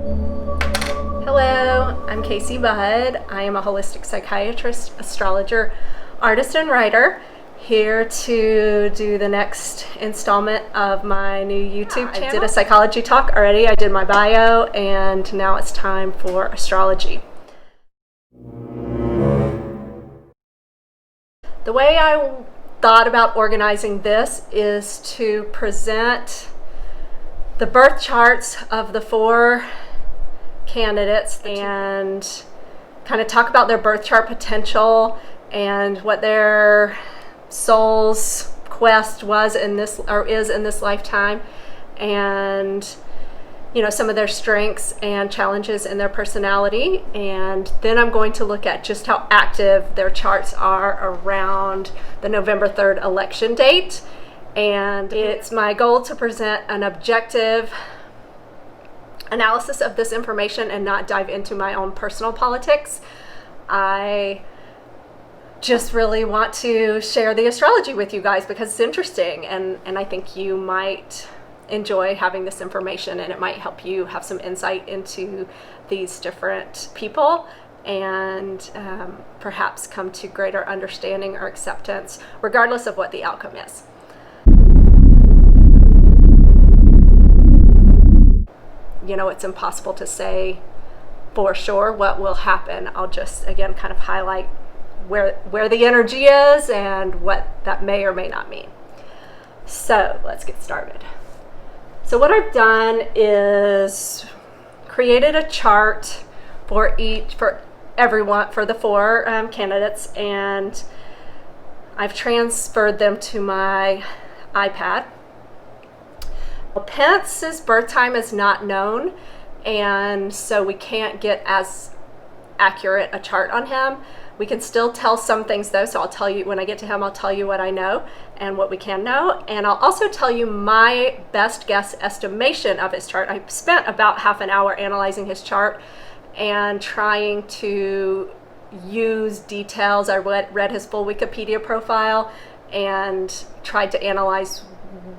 Hello, I'm Casey Budd. I am a holistic psychiatrist, astrologer, artist, and writer, here to do the next installment of my new YouTube channel. I did a psychology talk already. I did my bio, and now it's time for astrology. The way I thought about organizing this is to present the birth charts of the 4 candidates and kind of talk about their birth chart potential and what their soul's quest was in this, or is in this lifetime, and some of their strengths and challenges in their personality. And then I'm going to look at just how active their charts are around the November 3rd election date. And it's my goal to present an objective analysis of this information and not dive into my own personal politics. I just really want to share the astrology with you guys because it's interesting, and I think you might enjoy having this information, and it might help you have some insight into these different people and perhaps come to greater understanding or acceptance regardless of what the outcome is. It's impossible to say for sure what will happen. I'll just, again, kind of highlight where the energy is and what that may or may not mean. So let's get started. So what I've done is created a chart for everyone, for the 4 candidates, and I've transferred them to my iPad. Pence's birth time is not known, and so we can't get as accurate a chart on him. We can still tell some things though, so I'll tell you when I get to him. I'll tell you what I know and what we can know, and I'll also tell you my best guess estimation of his chart. I spent about half an hour analyzing his chart and trying to use details. I read his full Wikipedia profile and tried to analyze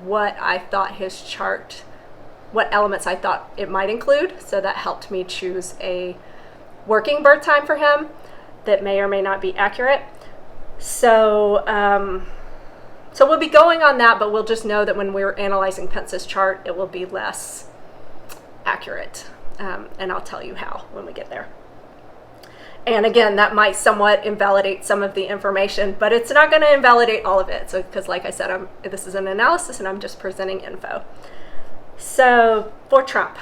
what I thought his chart, what elements I thought it might include. So that helped me choose a working birth time for him that may or may not be accurate. So we'll be going on that, but we'll just know that when we're analyzing Pence's chart, it will be less accurate. And I'll tell you how when we get there. And again, that might somewhat invalidate some of the information, but it's not going to invalidate all of it. So, because like I said, this is an analysis and I'm just presenting info. So for Trump,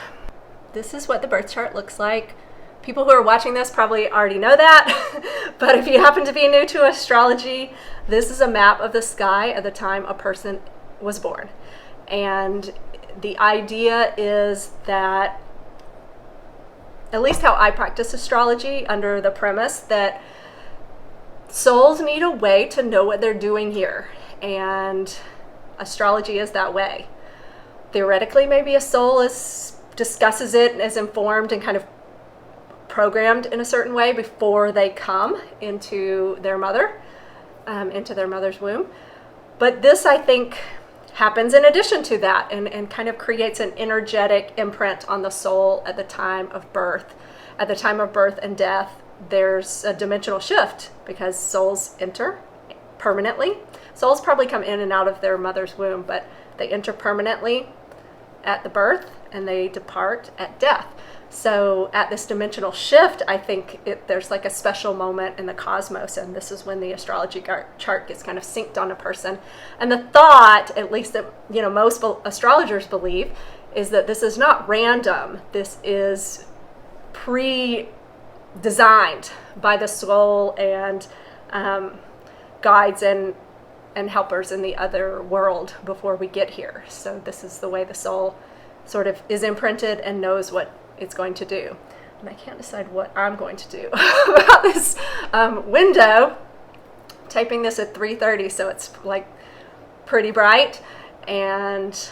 this is what the birth chart looks like. People who are watching this probably already know that, but if you happen to be new to astrology, this is a map of the sky at the time a person was born. And the idea is that, at least how I practice astrology, under the premise that souls need a way to know what they're doing here, and astrology is that way. Theoretically, maybe a soul discusses it and is informed and kind of programmed in a certain way before they come into their mother, into their mother's womb. But this, I think, happens in addition to that, and kind of creates an energetic imprint on the soul at the time of birth. At the time of birth and death, there's a dimensional shift because souls enter permanently. Souls probably come in and out of their mother's womb, but they enter permanently at the birth and they depart at death. So at this dimensional shift, I think there's like a special moment in the cosmos, and this is when the astrology chart gets kind of synced on a person. And the thought, at least that most astrologers believe, is that this is not random. This is pre-designed by the soul and guides and helpers in the other world before we get here. So this is the way the soul sort of is imprinted and knows what it's going to do. And I can't decide what I'm going to do about this window. I'm typing this at 3:30, so it's like pretty bright, and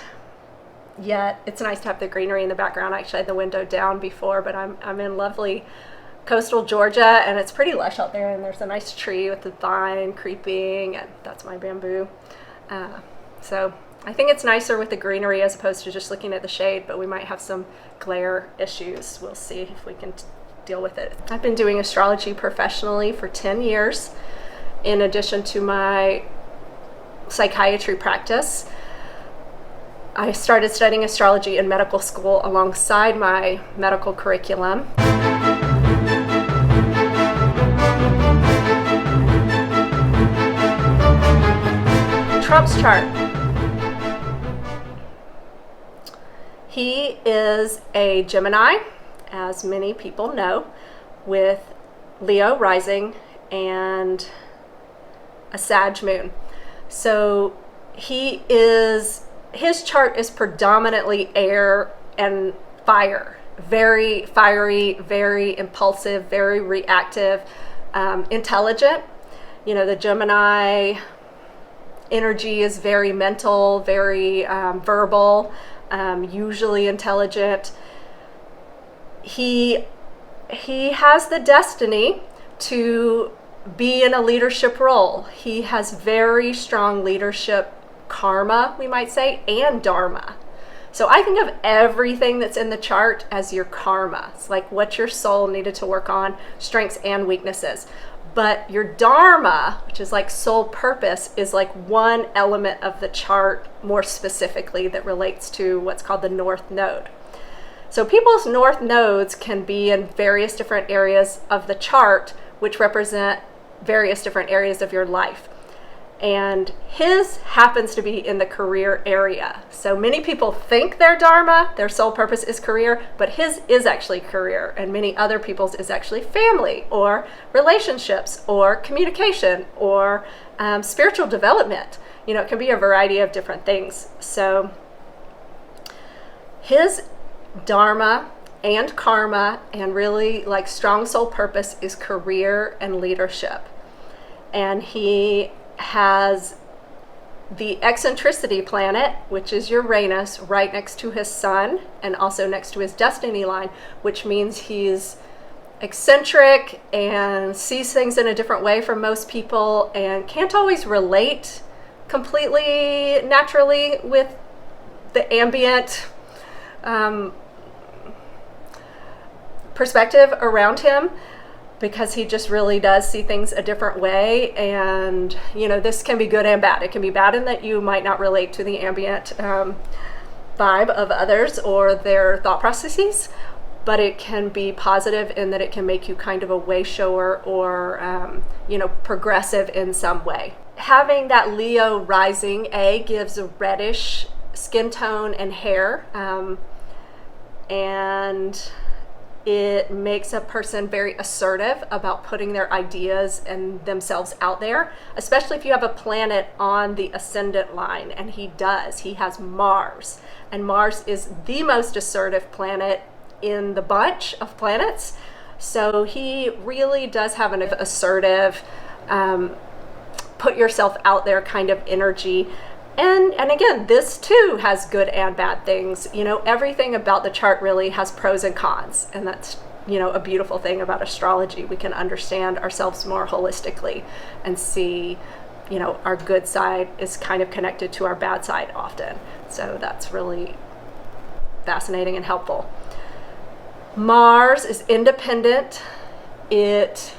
yet it's nice to have the greenery in the background. I actually had the window down before, but I'm in lovely coastal Georgia, and it's pretty lush out there, and there's a nice tree with the vine creeping, and that's my bamboo. So I think it's nicer with the greenery as opposed to just looking at the shade, but we might have some glare issues. We'll see if we can deal with it. I've been doing astrology professionally for 10 years in addition to my psychiatry practice. I started studying astrology in medical school alongside my medical curriculum. Trump's chart. He is a Gemini, as many people know, with Leo rising and a Sag moon. So his chart is predominantly air and fire, very fiery, very impulsive, very reactive, intelligent. You know, the Gemini energy is very mental, very verbal, usually intelligent. He has the destiny to be in a leadership role. He has very strong leadership karma, we might say, and dharma. So I think of everything that's in the chart as your karma. It's like what your soul needed to work on, strengths and weaknesses. But your dharma, which is like soul purpose, is like one element of the chart more specifically that relates to what's called the North Node. So people's North Nodes can be in various different areas of the chart, which represent various different areas of your life. And his happens to be in the career area. So many people think their dharma, their soul purpose is career, but his is actually career, and many other people's is actually family or relationships or communication or spiritual development. You know, it can be a variety of different things. So his dharma and karma and really like strong soul purpose is career and leadership. And he has the eccentricity planet, which is Uranus, right next to his sun and also next to his destiny line, which means he's eccentric and sees things in a different way from most people and can't always relate completely naturally with the ambient perspective around him, because he just really does see things a different way. And, you know, this can be good and bad. It can be bad in that you might not relate to the ambient vibe of others or their thought processes, but it can be positive in that it can make you kind of a way shower or, you know, progressive in some way. Having that Leo rising, gives a reddish skin tone and hair, and it makes a person very assertive about putting their ideas and themselves out there, especially if you have a planet on the ascendant line, and he does. He has Mars, and Mars is the most assertive planet in the bunch of planets. So he really does have an assertive, put yourself out there kind of energy. And again, this too has good and bad things. You know, everything about the chart really has pros and cons. And that's, you know, a beautiful thing about astrology. We can understand ourselves more holistically and see, you know, our good side is kind of connected to our bad side often. So that's really fascinating and helpful. Mars is independent. It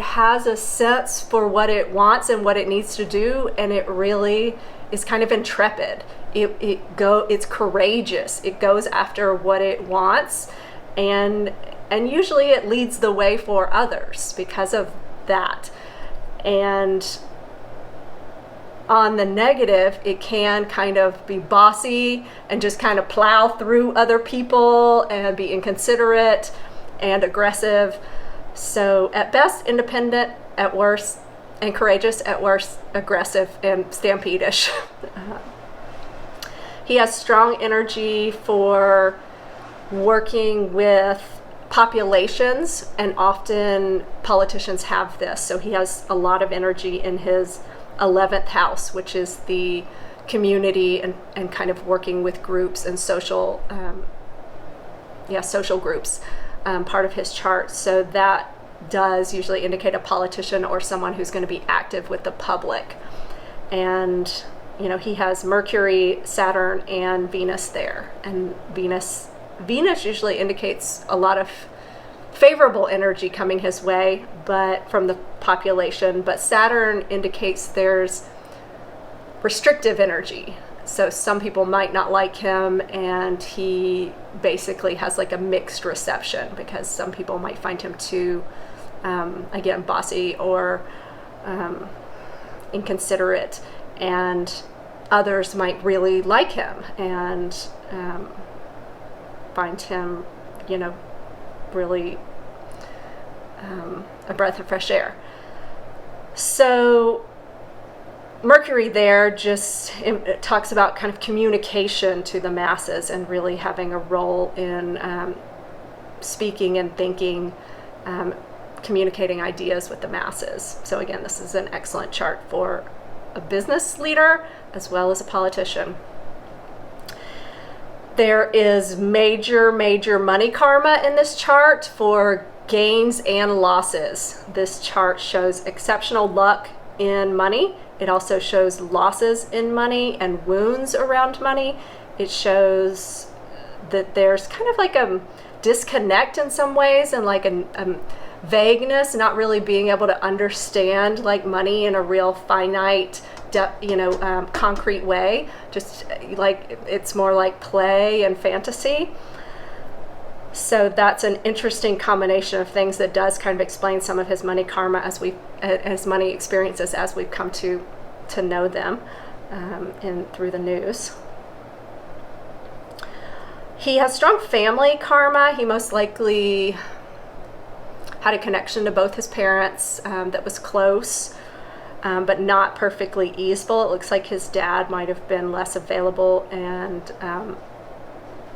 has a sense for what it wants and what it needs to do, and it really is kind of intrepid. It's courageous. It goes after what it wants, and usually it leads the way for others because of that. And on the negative, it can kind of be bossy and just kind of plow through other people and be inconsiderate and aggressive. So at best, independent, at worst, and courageous, at worst, aggressive and stampede-ish. He has strong energy for working with populations, and often politicians have this. So he has a lot of energy in his 11th house, which is the community and kind of working with groups and social groups. Part of his chart. So that does usually indicate a politician or someone who's going to be active with the public. And he has Mercury, Saturn, and Venus there. And Venus usually indicates a lot of favorable energy coming his way, but from the population. But Saturn indicates there's restrictive energy. So some people might not like him, and he basically has like a mixed reception, because some people might find him too, again, bossy or inconsiderate, and others might really like him and find him, really a breath of fresh air. So Mercury there just talks about kind of communication to the masses and really having a role in speaking and thinking, communicating ideas with the masses. So again, this is an excellent chart for a business leader as well as a politician. There is major money karma in this chart for gains and losses. This chart shows exceptional luck in money. It also shows losses in money and wounds around money. It shows that there's kind of like a disconnect in some ways, and like a vagueness, not really being able to understand like money in a real finite, concrete way. Just like it's more like play and fantasy. So that's an interesting combination of things that does kind of explain some of his money karma as money experiences as we've come to know them through the news. He has strong family karma. He most likely had a connection to both his parents that was close, but not perfectly easeful. It looks like his dad might have been less available and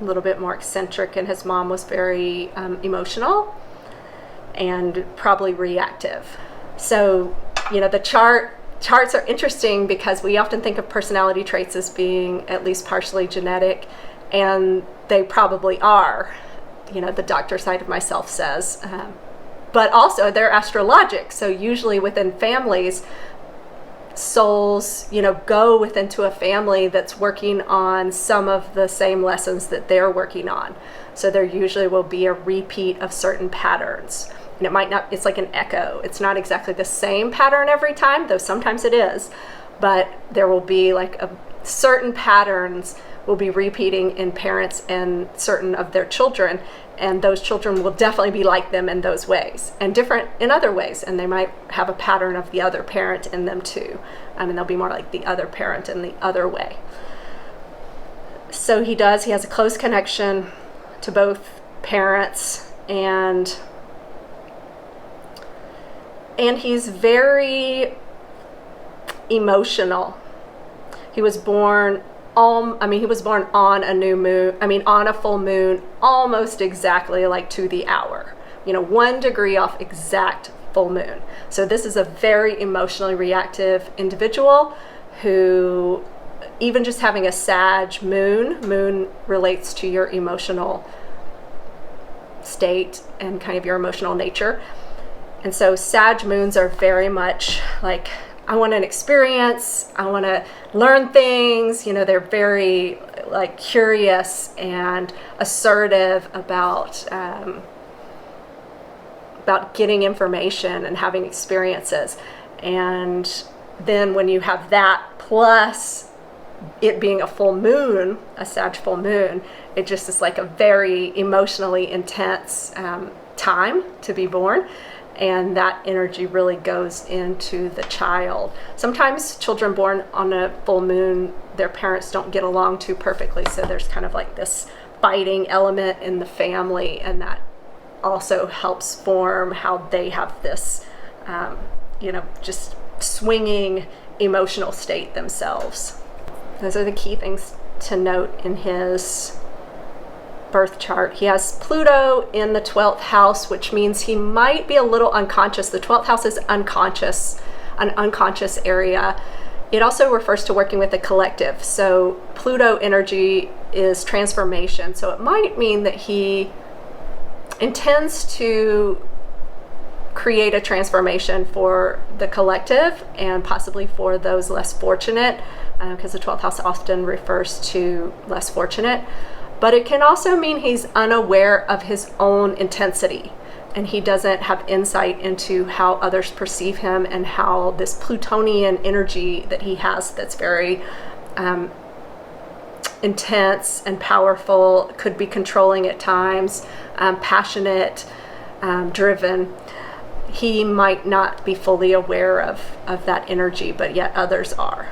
a little bit more eccentric, and his mom was very emotional and probably reactive. So, the charts are interesting because we often think of personality traits as being at least partially genetic, and they probably are. The doctor side of myself says. But also they're astrologic. So usually within families, souls, go into a family that's working on some of the same lessons that they're working on. So there usually will be a repeat of certain patterns. And it might not, it's like an echo. It's not exactly the same pattern every time, though sometimes it is. But there will be like certain patterns will be repeating in parents and certain of their children. And those children will definitely be like them in those ways and different in other ways. And they might have a pattern of the other parent in them too. And they'll be more like the other parent in the other way. So he has a close connection to both parents, and he's very emotional. He was born on a new moon, on a full moon, almost exactly like to the hour, 1 degree off exact full moon. So this is a very emotionally reactive individual who, even just having a Sag moon relates to your emotional state and kind of your emotional nature. And so Sag moons are very much like, I want an experience, I want to learn things, they're very like curious and assertive about getting information and having experiences. And then when you have that plus it being a full moon, a Sag full moon, it just is like a very emotionally intense time to be born. And that energy really goes into the child. Sometimes children born on a full moon, their parents don't get along too perfectly. So there's kind of like this fighting element in the family, and that also helps form how they have this, just swinging emotional state themselves. Those are the key things to note in his birth chart. He has Pluto in the 12th house, which means he might be a little unconscious. The 12th house is unconscious, an unconscious area. It also refers to working with the collective. So Pluto energy is transformation. So it might mean that he intends to create a transformation for the collective and possibly for those less fortunate, because the 12th house often refers to less fortunate. But it can also mean he's unaware of his own intensity, and he doesn't have insight into how others perceive him and how this Plutonian energy that he has that's very intense and powerful, could be controlling at times, passionate, driven. He might not be fully aware of that energy, but yet others are.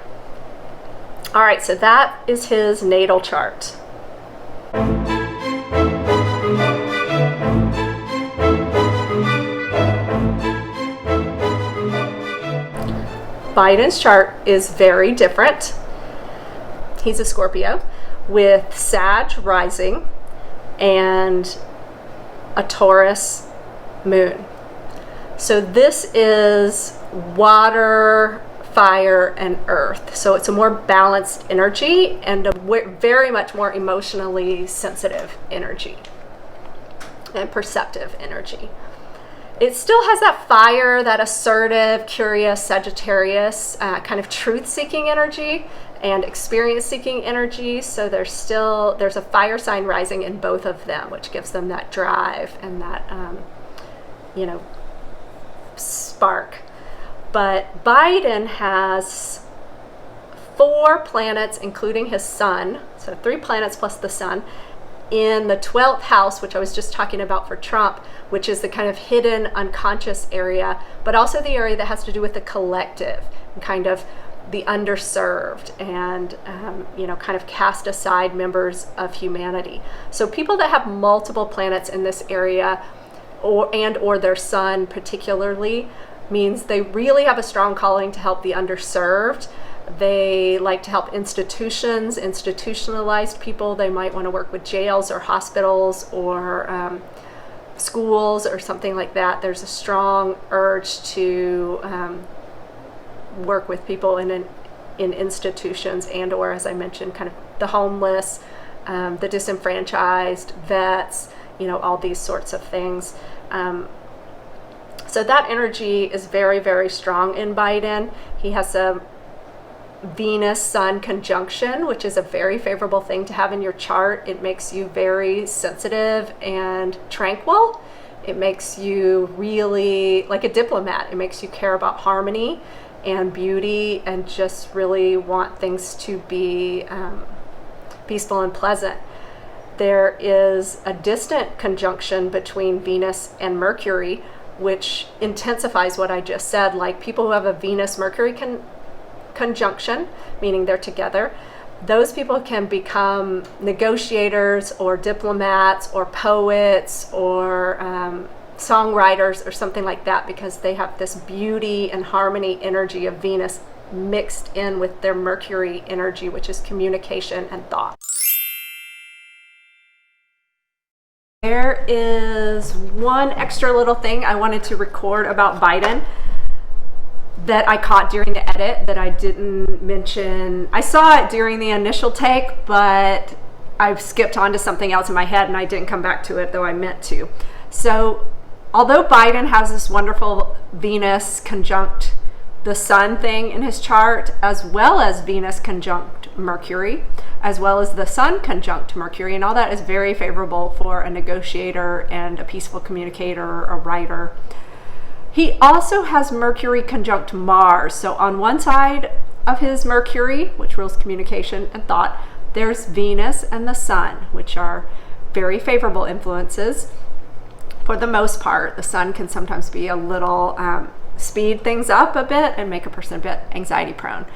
All right, so that is his natal chart. Biden's chart is very different. He's a Scorpio with Sag rising and a Taurus moon. So this is water, fire, and earth. So it's a more balanced energy and a very much more emotionally sensitive energy and perceptive energy. It still has that fire, that assertive, curious, Sagittarius, kind of truth-seeking energy and experience-seeking energy. So there's a fire sign rising in both of them, which gives them that drive and that, spark. But Biden has 4 planets, including his sun, so 3 planets plus the sun, in the 12th house, which I was just talking about for Trump, which is the kind of hidden unconscious area, but also the area that has to do with the collective and kind of the underserved and, kind of cast aside members of humanity. So people that have multiple planets in this area or their sun particularly means they really have a strong calling to help the underserved. They like to help institutions, institutionalized people. They might want to work with jails or hospitals or schools or something like that. There's a strong urge to work with people in institutions and, or as I mentioned, kind of the homeless, the disenfranchised, vets, all these sorts of things. So that energy is very, very strong in Biden. He has a Venus-Sun conjunction, which is a very favorable thing to have in your chart. It makes you very sensitive and tranquil. It makes you really like a diplomat. It makes you care about harmony and beauty and just really want things to be peaceful and pleasant. There is a distant conjunction between Venus and Mercury, which intensifies what I just said. Like people who have a Venus-Mercury conjunction, meaning they're together, those people can become negotiators or diplomats or poets or songwriters or something like that, because they have this beauty and harmony energy of Venus mixed in with their Mercury energy, which is communication and thought. There is one extra little thing I wanted to record about Biden that I caught during the edit that I didn't mention. I saw it during the initial take, but I've skipped on to something else in my head and I didn't come back to it, though I meant to. So although Biden has this wonderful Venus conjunct the sun thing in his chart, as well as Venus conjunct Mercury, as well as the sun conjunct Mercury, and all that is very favorable for a negotiator and a peaceful communicator, a writer. He also has Mercury conjunct Mars. So on one side of his Mercury, which rules communication and thought, there's Venus and the sun, which are very favorable influences. For the most part, the sun can sometimes be a little speed things up a bit and make a person a bit anxiety prone,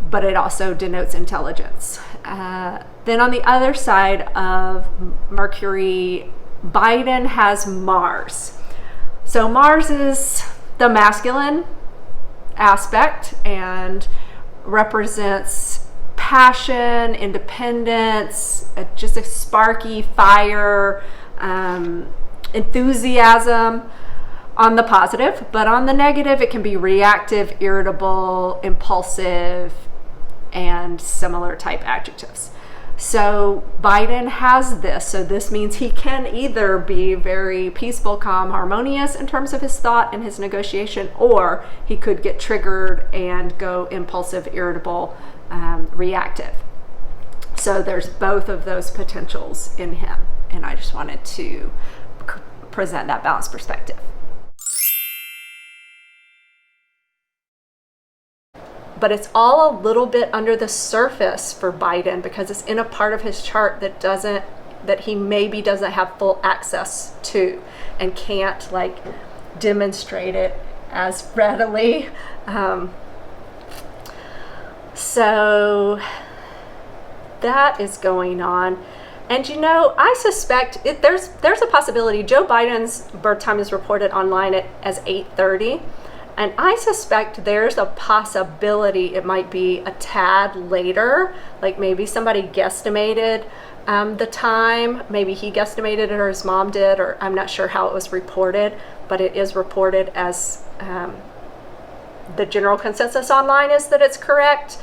but it also denotes intelligence. Then on the other side of Mercury, Biden has Mars. So Mars is the masculine aspect and represents passion, independence, just a sparky fire, enthusiasm on the positive, but on the negative, it can be reactive, irritable, impulsive, and similar type adjectives. So Biden has this. So this means he can either be very peaceful, calm, harmonious in terms of his thought and his negotiation, or he could get triggered and go impulsive, irritable, reactive. So there's both of those potentials in him. And I just wanted to present that balanced perspective. But it's all a little bit under the surface for Biden because it's in a part of his chart that he maybe doesn't have full access to and can't like demonstrate it as readily. So that is going on. And I suspect there's a possibility. Joe Biden's birth time is reported online as 8:30. And I suspect there's a possibility it might be a tad later, like maybe somebody guesstimated the time. Maybe he guesstimated it or his mom did, or I'm not sure how it was reported, but it is reported as the general consensus online is that it's correct.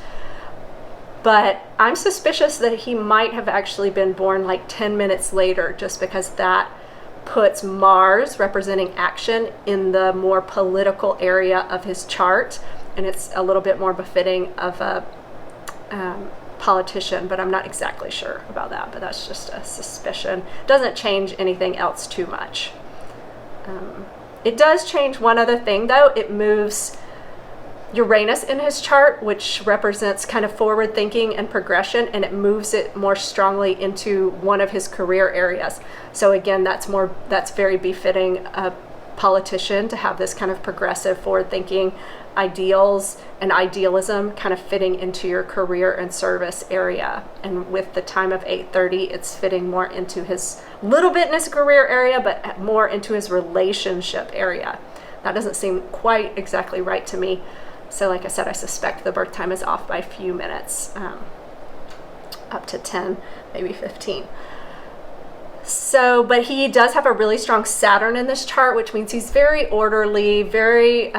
But I'm suspicious that he might have actually been born like 10 minutes later, just because that puts Mars, representing action, in the more political area of his chart, and it's a little bit more befitting of a politician, but I'm not exactly sure about that, but that's just a suspicion. Doesn't change anything else too much. It does change one other thing though. It moves Uranus in his chart, which represents kind of forward thinking and progression, and it moves it more strongly into one of his career areas. So again, that's very befitting a politician to have this kind of progressive forward thinking ideals and idealism kind of fitting into your career and service area. And with the time of 8:30, it's fitting more into his little bit in his career area, but more into his relationship area. That doesn't seem quite exactly right to me. So like I said, I suspect the birth time is off by a few minutes, up to 10, maybe 15. So, but he does have a really strong Saturn in this chart, which means he's very orderly, very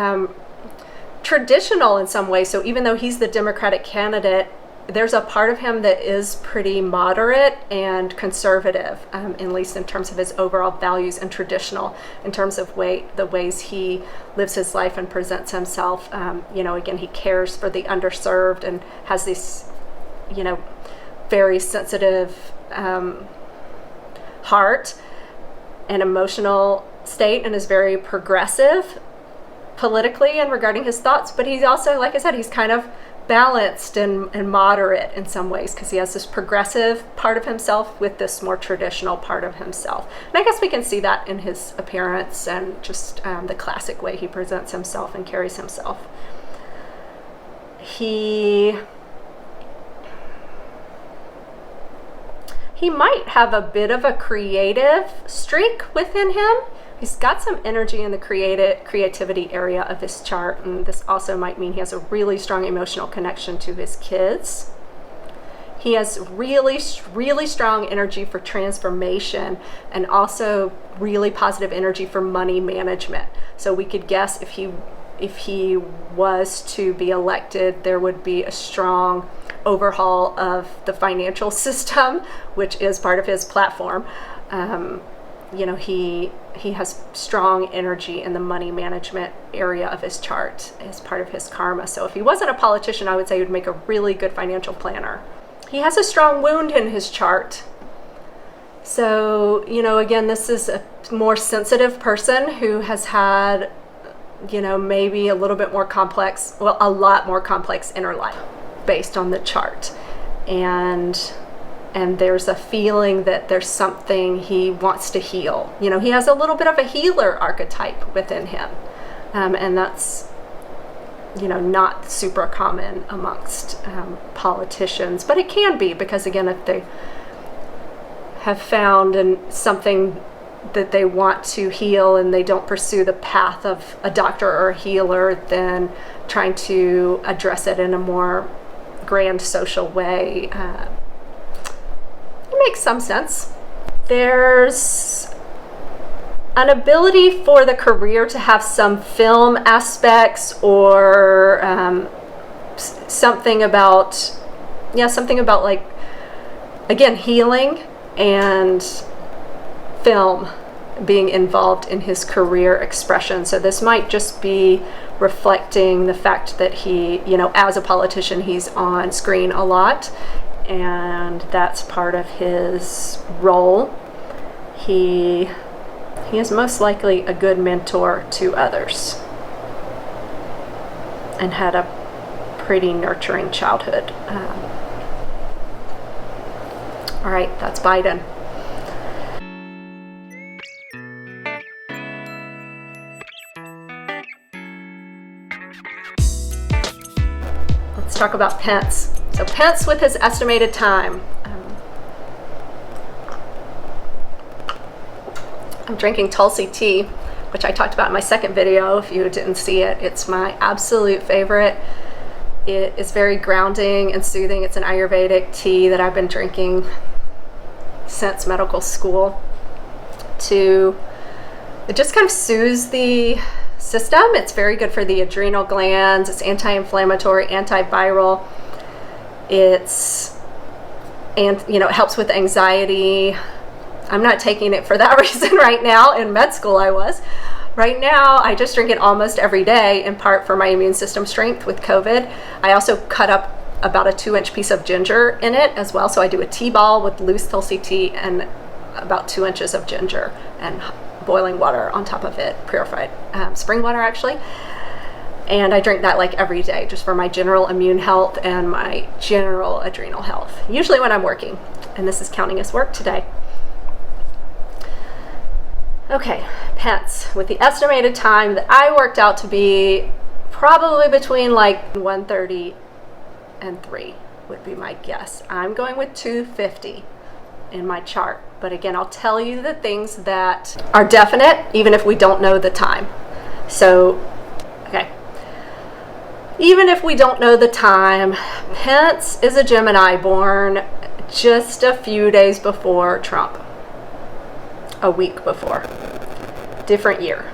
traditional in some ways. So even though he's the Democratic candidate, there's a part of him that is pretty moderate and conservative, at least in terms of his overall values, and traditional in terms of the ways he lives his life and presents himself. Again, he cares for the underserved and has this, very sensitive heart and emotional state, and is very progressive politically and regarding his thoughts. But he's also, like I said, he's kind of balanced and moderate in some ways, because he has this progressive part of himself with this more traditional part of himself. And I guess we can see that in his appearance and just the classic way he presents himself and carries himself. He might have a bit of a creative streak within him. He's got some energy in the creativity area of his chart, and this also might mean he has a really strong emotional connection to his kids. He has really, really strong energy for transformation, and also really positive energy for money management. So we could guess if he was to be elected, there would be a strong overhaul of the financial system, which is part of his platform. He has strong energy in the money management area of his chart as part of his karma. So if he wasn't a politician, I would say he would make a really good financial planner. He has a strong wound in his chart. So, again, this is a more sensitive person who has had, maybe a little bit more complex, a lot more complex inner life based on the chart. And there's a feeling that there's something he wants to heal. He has a little bit of a healer archetype within him. And that's, not super common amongst politicians. But it can be, because, again, if they have found something that they want to heal and they don't pursue the path of a doctor or a healer, then trying to address it in a more grand social way it makes some sense. There's an ability for the career to have some film aspects, or something about like again, healing and film being involved in his career expression. So this might just be reflecting the fact that he, as a politician, he's on screen a lot, and that's part of his role. He is most likely a good mentor to others and had a pretty nurturing childhood. All right, that's Biden. Let's talk about Pence. So Pence with his estimated time. I'm drinking Tulsi tea, which I talked about in my second video. If you didn't see it, it's my absolute favorite. It is very grounding and soothing. It's an Ayurvedic tea that I've been drinking since medical school. It just kind of soothes the system. It's very good for the adrenal glands. It's anti-inflammatory, antiviral. It helps with anxiety. I'm not taking it for that reason right now. In med school I was. Right now I just drink it almost every day, in part for my immune system strength with COVID. I also cut up about a 2-inch piece of ginger in it as well. So I do a tea ball with loose Tulsi tea and about 2 inches of ginger and boiling water on top of it, purified spring water actually. And I drink that like every day just for my general immune health and my general adrenal health, usually when I'm working. And this is counting as work today. Okay, Pence, with the estimated time that I worked out to be probably between like 1:30 and 3 would be my guess. I'm going with 2:50 in my chart. But again, I'll tell you the things that are definite, even if we don't know the time. So, okay. Even if we don't know the time, Pence is a Gemini born just a few days before Trump. A week before. Different year,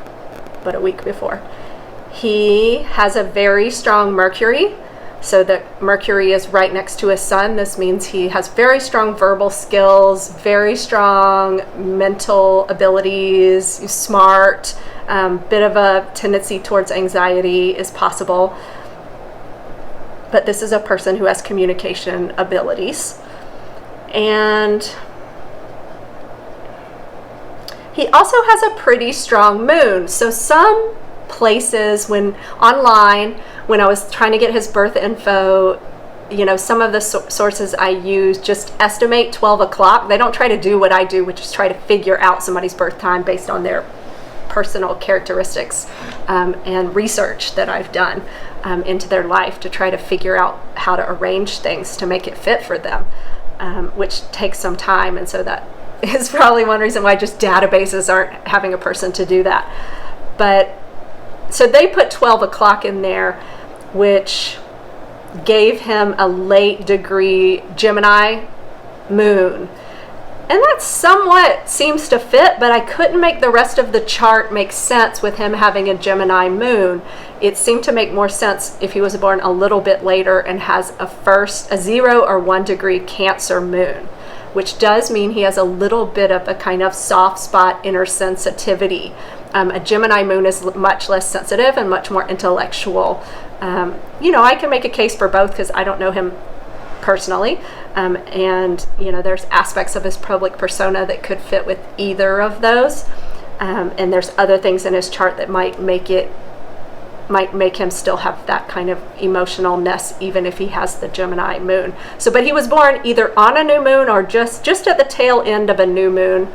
but a week before. He has a very strong Mercury. So that Mercury is right next to his sun. This means he has very strong verbal skills, very strong mental abilities, smart, bit of a tendency towards anxiety is possible. But this is a person who has communication abilities. And he also has a pretty strong moon. So some places when I was trying to get his birth info, some of the sources I use just estimate 12 o'clock. They don't try to do what I do, which is try to figure out somebody's birth time based on their personal characteristics and research that I've done into their life to try to figure out how to arrange things to make it fit for them, which takes some time. And so that is probably one reason why just databases aren't having a person to do that. But so they put 12 o'clock in there, which gave him a late degree Gemini moon. And that somewhat seems to fit, but I couldn't make the rest of the chart make sense with him having a Gemini moon. It seemed to make more sense if he was born a little bit later and has a 0 or 1 degree Cancer moon, which does mean he has a little bit of a kind of soft spot inner sensitivity. A Gemini moon is much less sensitive and much more intellectual. I can make a case for both because I don't know him personally. And there's aspects of his public persona that could fit with either of those. And there's other things in his chart that might make him still have that kind of emotionalness, even if he has the Gemini moon. But he was born either on a new moon or just at the tail end of a new moon.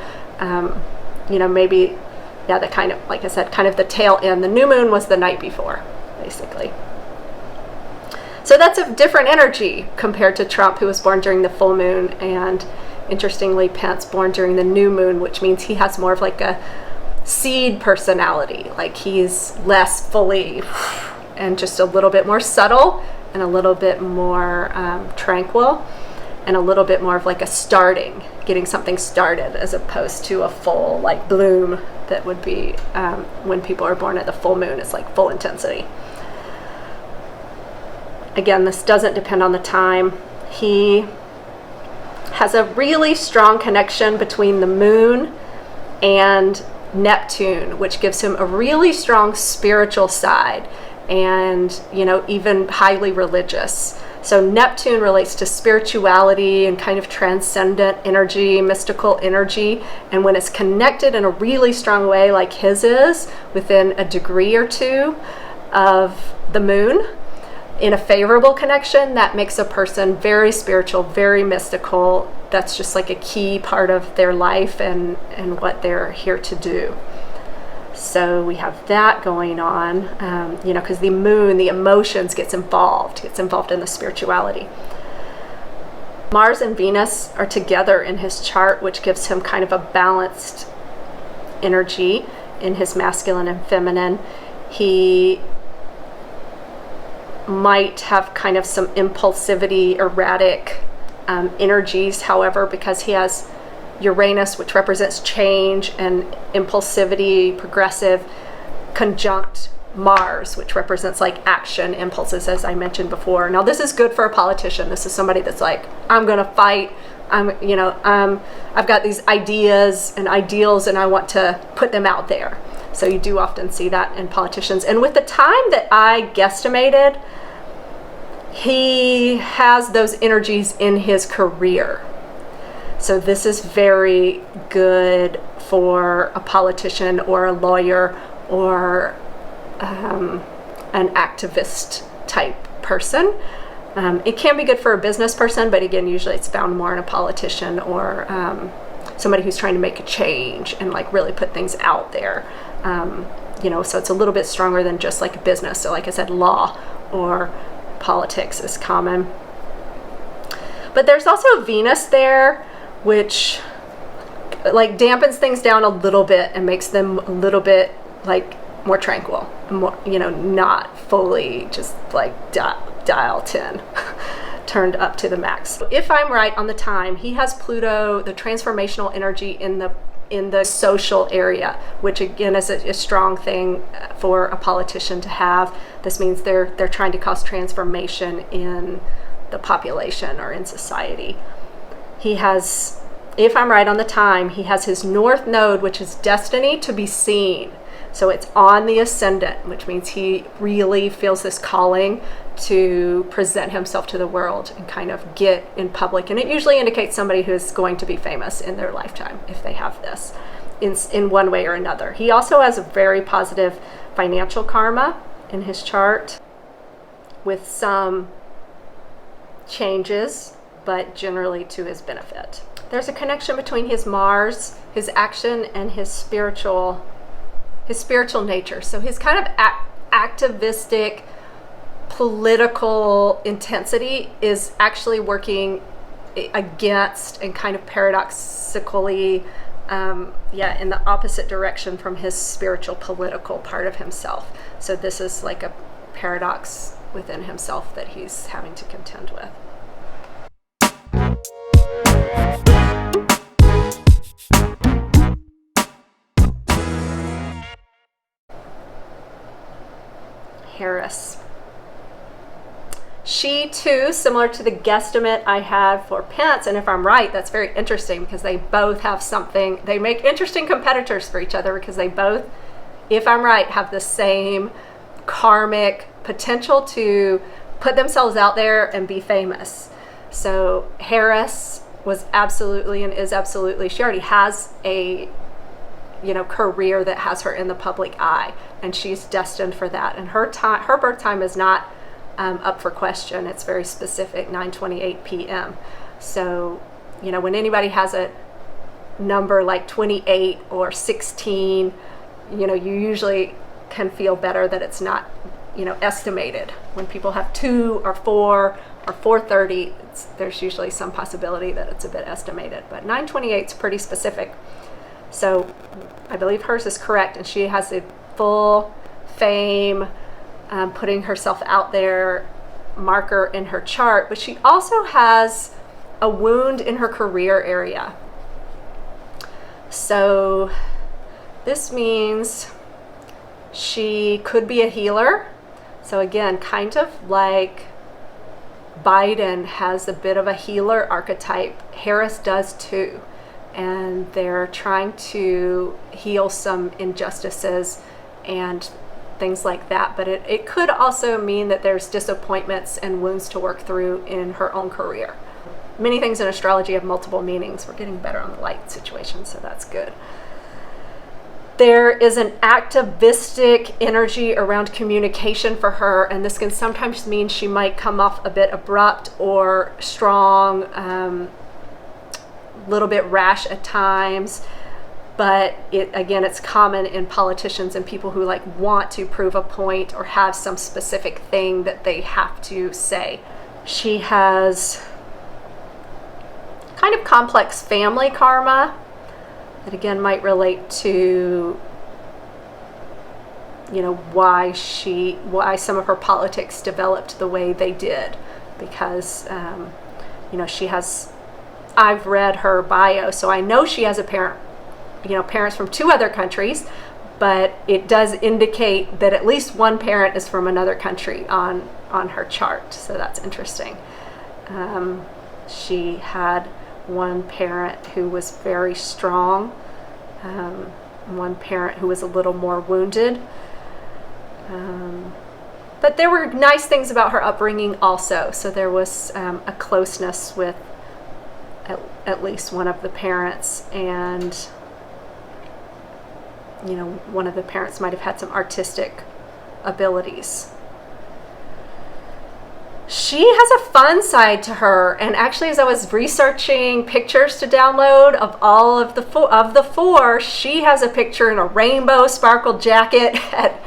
Maybe, the kind of, like I said, kind of the tail end. The new moon was the night before, basically. So that's a different energy compared to Trump, who was born during the full moon, and interestingly, Pence born during the new moon, which means he has more of like a seed personality. Like he's less fully and just a little bit more subtle and a little bit more tranquil and a little bit more of like a getting something started, as opposed to a full like bloom that would be when people are born at the full moon. It's like full intensity. Again, this doesn't depend on the time. He has a really strong connection between the moon and Neptune, which gives him a really strong spiritual side and, you know, even highly religious. So Neptune relates to spirituality and kind of transcendent energy, mystical energy. And when it's connected in a really strong way like his is, within a degree or two of the moon, in a favorable connection, that makes a person very spiritual, very mystical. That's just like a key part of their life and what they're here to do. So we have that going on, you know, because the moon, the emotions gets involved in the spirituality. Mars and Venus are together in his chart, which gives him kind of a balanced energy in his masculine and feminine. He might have kind of some impulsivity, erratic energies, however, because he has Uranus, which represents change and impulsivity, progressive, conjunct Mars, which represents like action, impulses, as I mentioned before. Now, this is good for a politician. This is somebody that's like, I'm going to fight. I've got these ideas and ideals, and I want to put them out there. So you do often see that in politicians. And with the time that I guesstimated, he has those energies in his career. So this is very good for a politician or a lawyer or an activist type person. It can be good for a business person, but again, usually it's found more in a politician or somebody who's trying to make a change and like really put things out there. You know, so it's a little bit stronger than just like business. So like I said, law or politics is common. But there's also Venus there, which like dampens things down a little bit and makes them a little bit like more tranquil, more, you know, not fully just like dial 10 turned up to the max. If I'm right on the time, he has Pluto, the transformational energy in the social area, which again is a strong thing for a politician to have. This means they're trying to cause transformation in the population or in society. He has, if I'm right on the time, he has his North Node, which is destiny to be seen. So it's on the ascendant, which means he really feels this calling to present himself to the world and kind of get in public. And it usually indicates somebody who is going to be famous in their lifetime if they have this in one way or another. He also has a very positive financial karma in his chart with some changes, but generally to his benefit. There's a connection between his Mars, his action, and his spiritual nature. So his kind of activistic, political intensity is actually working against and kind of paradoxically, in the opposite direction from his spiritual, political part of himself. So this is like a paradox within himself that he's having to contend with. Harris. She too, similar to the guesstimate I had for Pence, and if I'm right, that's very interesting because they both have something, they make interesting competitors for each other because they both, if I'm right, have the same karmic potential to put themselves out there and be famous. So Harris was absolutely and is absolutely, she already has a career that has her in the public eye, and she's destined for that. And her birth time is not up for question. It's very specific, 9:28 p.m. So, when anybody has a number like 28 or 16, you usually can feel better that it's not, estimated. When people have 2 or 4 or 4:30, there's usually some possibility that it's a bit estimated. But 9:28 is pretty specific. So I believe hers is correct, and she has a full fame, putting herself out there marker in her chart, but she also has a wound in her career area. So this means she could be a healer. So again, kind of like Biden has a bit of a healer archetype. Harris does too. And they're trying to heal some injustices and things like that. But it could also mean that there's disappointments and wounds to work through in her own career. Many things in astrology have multiple meanings. We're getting better on the light situation, so that's good. There is an activistic energy around communication for her, and this can sometimes mean she might come off a bit abrupt or strong, little bit rash at times, but it's common in politicians and people who like want to prove a point or have some specific thing that they have to say. She has kind of complex family karma that again might relate to, you know, why some of her politics developed the way they did, because you know, she has, I've read her bio, so I know she has a parents from 2 other countries, but it does indicate that at least one parent is from another country on her chart, so that's interesting. She had one parent who was very strong, one parent who was a little more wounded, but there were nice things about her upbringing also, so there was a closeness with at least one of the parents, and you know, one of the parents might have had some artistic abilities. She has a fun side to her, and actually as I was researching pictures to download of all of the four, she has a picture in a rainbow sparkle jacket at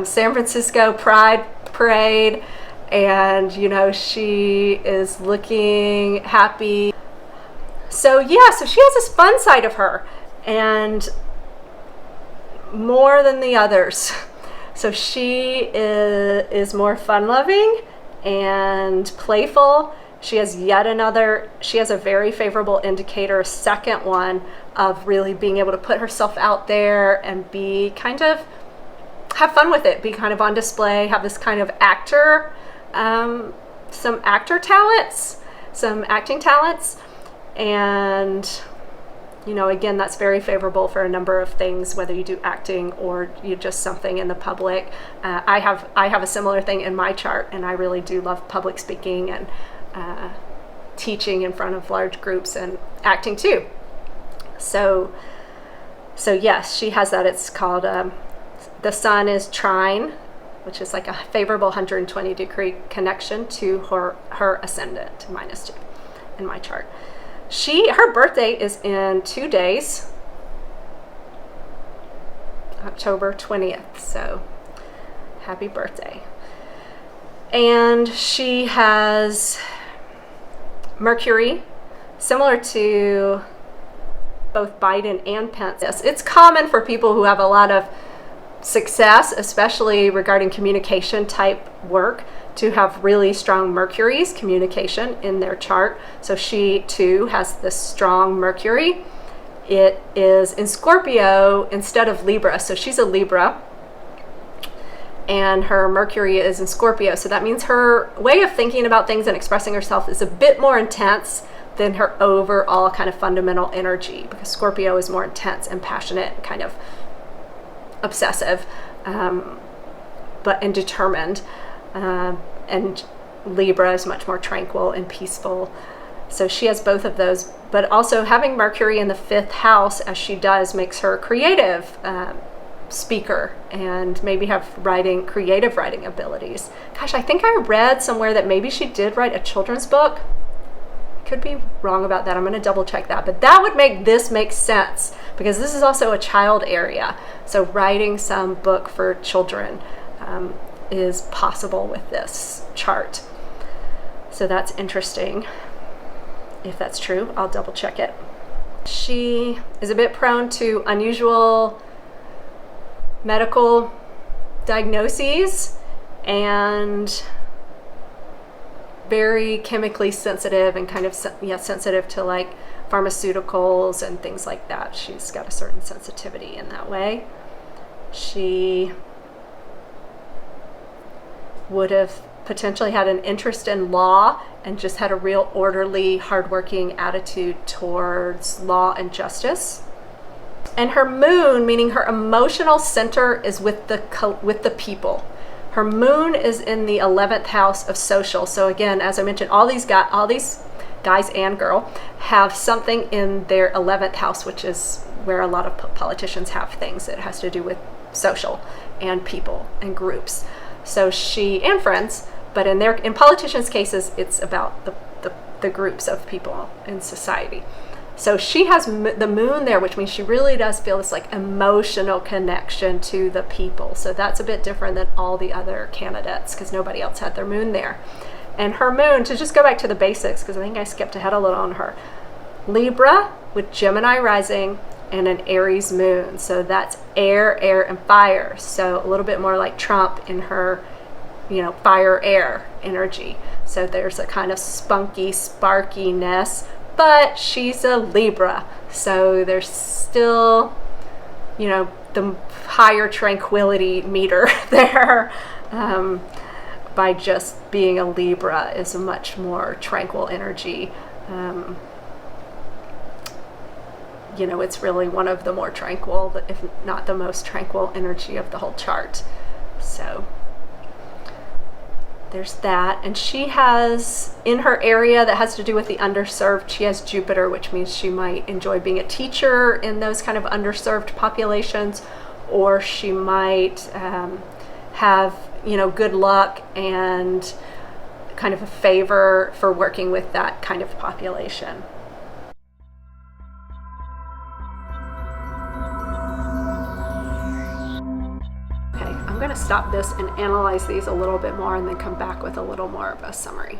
San Francisco Pride Parade, and you know, she is looking happy. So yeah, so she has this fun side of her, and more than the others. So she is more fun-loving and playful. She has a very favorable indicator, a second one, of really being able to put herself out there and be kind of, have fun with it, be kind of on display, have this kind of actor, some actor talents, some acting talents. And you know, again, that's very favorable for a number of things, whether you do acting or you just something in the public. I have a similar thing in my chart, and I really do love public speaking and teaching in front of large groups and acting too. So yes, she has that. It's called, the sun is trine, which is like a favorable 120-degree connection to her ascendant, -2 in my chart. Her birthday is in 2 days, October 20th, so happy birthday. And she has Mercury, similar to both Biden and Pence. Yes, it's common for people who have a lot of success, especially regarding communication type work, to have really strong Mercury's communication in their chart. So she too has this strong Mercury. It is in Scorpio instead of Libra. So she's a Libra, and her Mercury is in Scorpio. So that means her way of thinking about things and expressing herself is a bit more intense than her overall kind of fundamental energy, because Scorpio is more intense and passionate, kind of obsessive, and determined. And Libra is much more tranquil and peaceful. So she has both of those, but also having Mercury in the 5th house, as she does, makes her a creative speaker and maybe have creative writing abilities. Gosh, I think I read somewhere that maybe she did write a children's book. Could be wrong about that. I'm going to double check that, but that would make this make sense, because this is also a child area. So writing some book for children is possible with this chart. So that's interesting. If that's true, I'll double check it. She is a bit prone to unusual medical diagnoses and very chemically sensitive, and kind of sensitive to like pharmaceuticals and things like that. She's got a certain sensitivity in that way. She would have potentially had an interest in law and just had a real orderly, hardworking attitude towards law and justice. And her moon, meaning her emotional center, is with the people. Her moon is in the 11th house of social. So again, as I mentioned, all these guys and girl have something in their 11th house, which is where a lot of politicians have things. It has to do with social and people and groups. So she, and friends, but in politicians' cases, it's about the groups of people in society. So she has the moon there, which means she really does feel this like emotional connection to the people. So that's a bit different than all the other candidates because nobody else had their moon there. And her moon, to just go back to the basics, because I think I skipped ahead a little on her, Libra with Gemini rising and an Aries moon. So that's air, and fire. So a little bit more like Trump in her, fire, air energy. So there's a kind of spunky, sparkiness, but she's a Libra. So there's still, the higher tranquility meter there. By just being a Libra is a much more tranquil energy. It's really one of the more tranquil, if not the most tranquil energy of the whole chart. So there's that. And she has, in her area that has to do with the underserved, she has Jupiter, which means she might enjoy being a teacher in those kind of underserved populations, or she might have good luck and kind of a favor for working with that kind of population. Okay, I'm going to stop this and analyze these a little bit more and then come back with a little more of a summary.